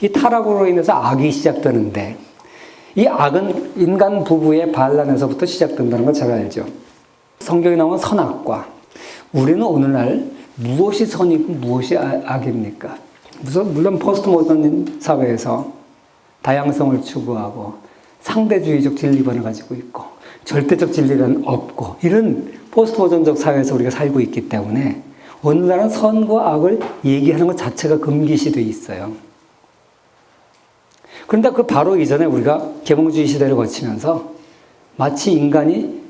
이 타락으로 인해서 악이 시작되는데 이 악은 인간 부부의 반란에서부터 시작된다는 걸 잘 알죠. 성경에 나오는 선악과. 우리는 오늘날 무엇이 선이고 무엇이 악입니까? 물론 포스트 모던 사회에서 다양성을 추구하고 상대주의적 진리관을 가지고 있고 절대적 진리는 없고 이런 포스트 모던적 사회에서 우리가 살고 있기 때문에 오늘날은 선과 악을 얘기하는 것 자체가 금기시되어 있어요. 그런데 그 바로 이전에 우리가 계몽주의 시대를 거치면서 마치 인간이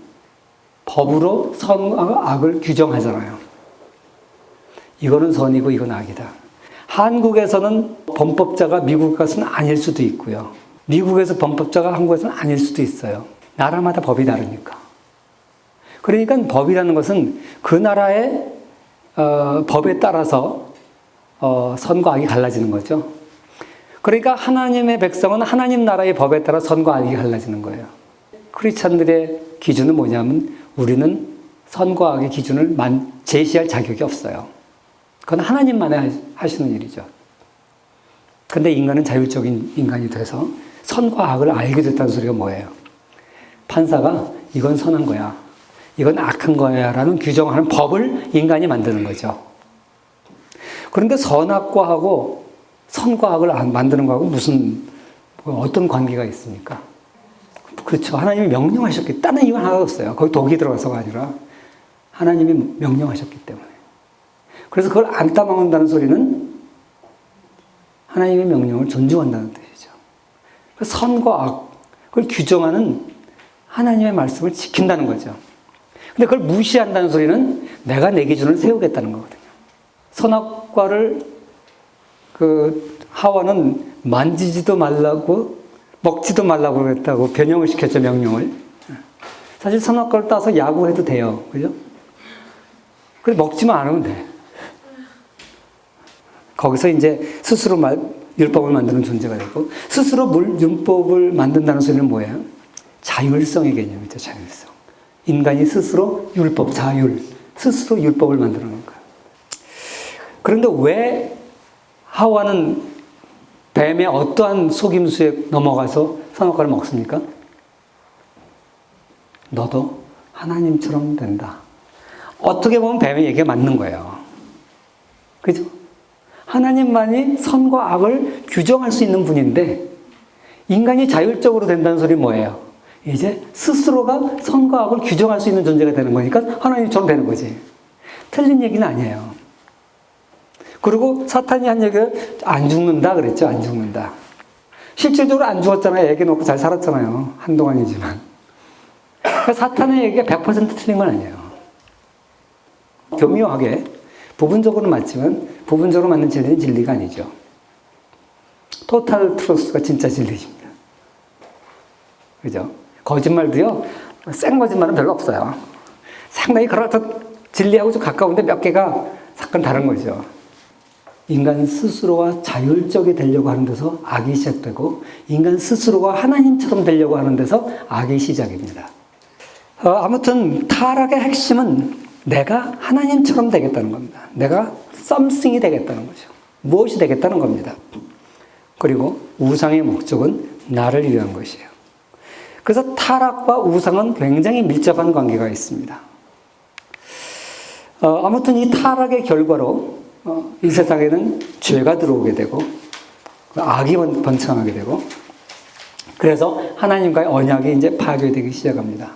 법으로 선과 악을 규정하잖아요. 이거는 선이고 이건 악이다. 한국에서는 범법자가 미국 가서는 아닐 수도 있고요. 미국에서 범법자가 한국에서는 아닐 수도 있어요. 나라마다 법이 다르니까. 그러니까 법이라는 것은 그 나라의 법에 따라서 선과 악이 갈라지는 거죠. 그러니까 하나님의 백성은 하나님 나라의 법에 따라 선과 악이 갈라지는 거예요. 크리스찬들의 기준은 뭐냐면 우리는 선과 악의 기준을 제시할 자격이 없어요. 그건 하나님만이 하시는 일이죠. 근데 인간은 자율적인 인간이 돼서 선과 악을 알게 됐다는 소리가 뭐예요? 판사가 이건 선한 거야, 이건 악한 거야 라는 규정하는 법을 인간이 만드는 거죠. 그런데 선악과하고 선과 악을 만드는 거하고 어떤 관계가 있습니까? 그렇죠. 하나님이 명령하셨기, 다른 이유가 하나도 없어요. 거기 독이 들어가서가 아니라 하나님이 명령하셨기 때문에. 그래서 그걸 안 따먹는다는 소리는 하나님의 명령을 존중한다는 뜻이죠. 선과 악, 그걸 규정하는 하나님의 말씀을 지킨다는 거죠. 근데 그걸 무시한다는 소리는 내가 내 기준을 세우겠다는 거거든요. 선악과를 하와는 만지지도 말라고 먹지도 말라고 그랬다고 변형을 시켰죠, 명령을. 사실 선악과를 따서 야구해도 돼요. 그죠? 그래, 먹지만 않으면 돼. 거기서 이제 스스로 율법을 만드는 존재가 되고, 스스로 율법을 만든다는 소리는 뭐예요? 자율성의 개념이죠, 자율성. 인간이 스스로 스스로 율법을 만드는 거예요. 그런데 왜 하와는 뱀의 어떠한 속임수에 넘어가서 선악과를 먹습니까? 너도 하나님처럼 된다. 어떻게 보면 뱀의 얘기가 맞는 거예요. 그죠? 하나님만이 선과 악을 규정할 수 있는 분인데 인간이 자율적으로 된다는 소리 뭐예요? 이제 스스로가 선과 악을 규정할 수 있는 존재가 되는 거니까 하나님처럼 되는 거지. 틀린 얘기는 아니에요. 그리고 사탄이 한 얘기가 안 죽는다 그랬죠. 안 죽는다. 실질적으로 안 죽었잖아요. 애기 놓고 잘 살았잖아요. 한동안이지만. 그러니까 사탄의 얘기가 100% 틀린 건 아니에요. 교묘하게 부분적으로 맞지만 부분적으로 맞는 진리는 진리가 아니죠. 토탈 트러스트가 진짜 진리입니다. 그죠? 거짓말도요, 생 거짓말은 별로 없어요. 상당히 진리하고 좀 가까운데 몇 개가 사건 다른 거죠. 인간 스스로가 자율적이 되려고 하는 데서 악이 시작되고 인간 스스로가 하나님처럼 되려고 하는 데서 악이 시작입니다. 아무튼 타락의 핵심은 내가 하나님처럼 되겠다는 겁니다. 내가 something이 되겠다는 거죠. 무엇이 되겠다는 겁니다. 그리고 우상의 목적은 나를 위한 것이에요. 그래서 타락과 우상은 굉장히 밀접한 관계가 있습니다. 아무튼 이 타락의 결과로 이 세상에는 죄가 들어오게 되고 악이 번창하게 되고 그래서 하나님과의 언약이 이제 파괴되기 시작합니다.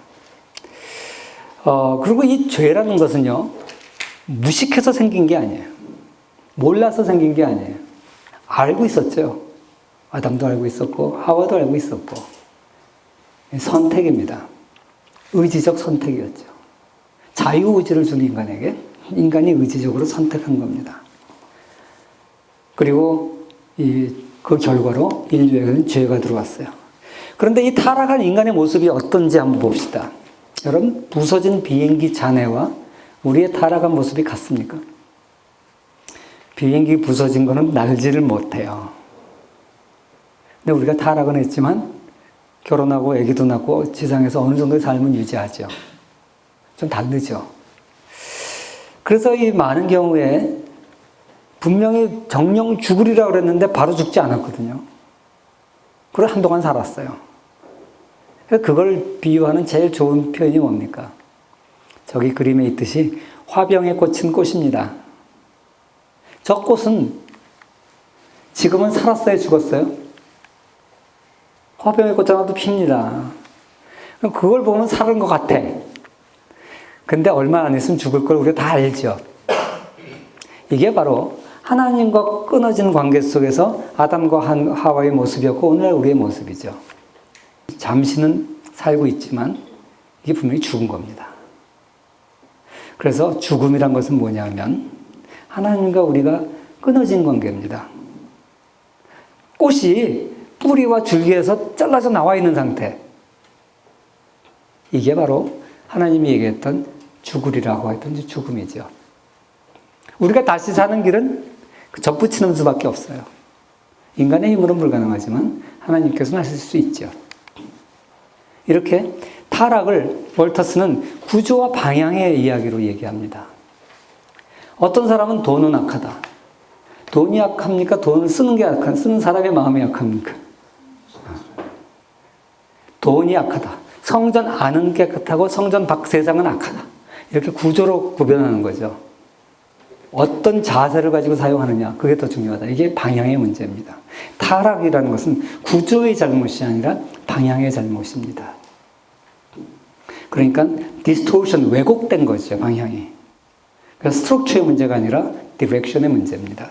그리고 이 죄라는 것은요, 무식해서 생긴 게 아니에요. 몰라서 생긴 게 아니에요. 알고 있었죠. 아담도 알고 있었고 하와도 알고 있었고 선택입니다. 의지적 선택이었죠. 자유의지를 준 인간에게 인간이 의지적으로 선택한 겁니다. 그리고 그 결과로 인류에게는 죄가 들어왔어요. 그런데 이 타락한 인간의 모습이 어떤지 한번 봅시다. 여러분, 부서진 비행기 잔해와 우리의 타락한 모습이 같습니까? 비행기 부서진 거는 날지를 못해요. 근데 우리가 타락은 했지만 결혼하고 아기도 낳고 지상에서 어느 정도의 삶은 유지하죠. 좀 다르죠. 그래서 이 많은 경우에 분명히 정령 죽으리라 그랬는데 바로 죽지 않았거든요. 그걸 한동안 살았어요. 그걸 비유하는 제일 좋은 표현이 뭡니까? 저기 그림에 있듯이 화병에 꽂힌 꽃입니다. 저 꽃은 지금은 살았어요, 죽었어요? 화병에 꽂아놔도 핍니다. 그걸 보면 살은 것 같아. 근데 얼마 안 있으면 죽을 걸 우리가 다 알죠. 이게 바로 하나님과 끊어진 관계 속에서 아담과 하와의 모습이었고 오늘날 우리의 모습이죠. 잠시는 살고 있지만 이게 분명히 죽은 겁니다. 그래서 죽음이란 것은 뭐냐면 하나님과 우리가 끊어진 관계입니다. 꽃이 뿌리와 줄기에서 잘라져 나와 있는 상태. 이게 바로 하나님이 얘기했던 죽으리라고 했던 죽음이죠. 우리가 다시 사는 길은 접붙이는 수밖에 없어요. 인간의 힘으로는 불가능하지만 하나님께서는 하실 수 있죠. 이렇게 타락을 월터스는 구조와 방향의 이야기로 얘기합니다. 어떤 사람은 돈은 악하다. 돈이 악합니까? 돈을 쓰는 게 악한, 쓰는 사람의 마음이 악합니까? 돈이 악하다. 성전 안은 깨끗하고 성전 밖 세상은 악하다. 이렇게 구조로 구별하는 거죠. 어떤 자세를 가지고 사용하느냐, 그게 더 중요하다. 이게 방향의 문제입니다. 타락이라는 것은 구조의 잘못이 아니라 방향의 잘못입니다. 그러니까 디스토션, 왜곡된 거죠, 방향이. 그래서 스트럭처의 문제가 아니라 디렉션의 문제입니다.